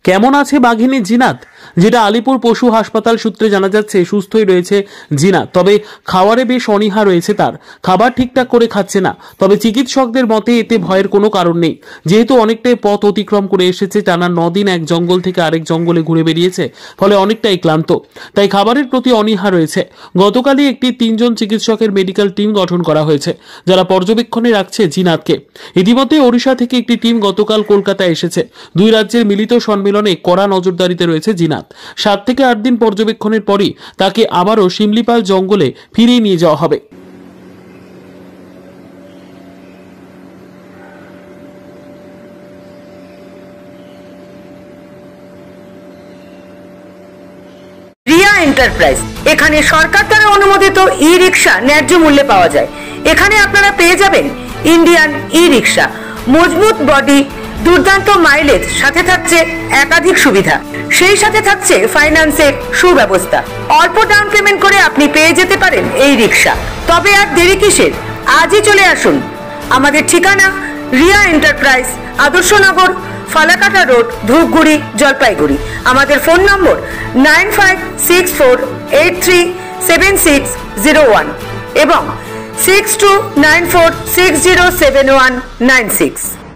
কেমন আছে বাঘিনী জিনাত? যেটা আলিপুর পশু হাসপাতাল সূত্রে জানা যাচ্ছে, সুস্থই রয়েছে জিনাত, তবে খাবারে বেশ অনীহা রয়েছে তার। খাবার ঠিকঠাক করে খাচ্ছে না। তবে চিকিৎসকদের মতে এতে ভয়ের কোনো কারণ নেই, যেহেতু অনেকটাই পথ অতিক্রম করে এসেছে। টানা 9 দিন এক জঙ্গল থেকে আরেক জঙ্গলে ঘুরে বেরিয়েছে, ফলে অনেকটাই ক্লান্ত, তাই খাবারের প্রতি অনীহা রয়েছে। গতকালই একটি 3 জন চিকিৎসকের মেডিকেল টিম গঠন করা হয়েছে, যারা পর্যবেক্ষণে রাখছে জিনাতকে। ইতিমধ্যে ওড়িশা থেকে একটি টিম গতকাল কলকাতায় এসেছে। দুই রাজ্যের মিলিত সম্মেলনে কড়া নজরদারিতে রয়েছে জিনাত। 7 থেকে 8 দিন পর্যবেক্ষণের পরই তাকে আবারও শিমলিপাল জঙ্গলে ফিরিয়ে নিয়ে যাওয়া হবে। রিয়া এন্টারপ্রাইজ, এখানে সরকার দ্বারা অনুমোদিত ই রিক্সা ন্যায্য মূল্যে পাওয়া যায়। এখানে আপনারা পেয়ে যাবেন ইন্ডিয়ান ই রিক্সা, মজবুত বডি, দুর্দান্ত মাইলেজ, সাথে থাকছে একাধিক সুবিধা, সেই সাথে থাকছে ফাইন্যান্সের সুব্যবস্থা। অল্প ডাউন পেমেন্ট করে আপনি পেয়ে যেতে পারেন এই রিক্সা। তবে আর দেরি কিসের? আজই চলে আসুন। আমাদের ঠিকানা রিয়া এন্টারপ্রাইজ, আদর্শনগর, ফালাকাটা রোড, ধূপগুড়ি, জলপাইগুড়ি। আমাদের ফোন নম্বর 9564837601 এবং 6294607196।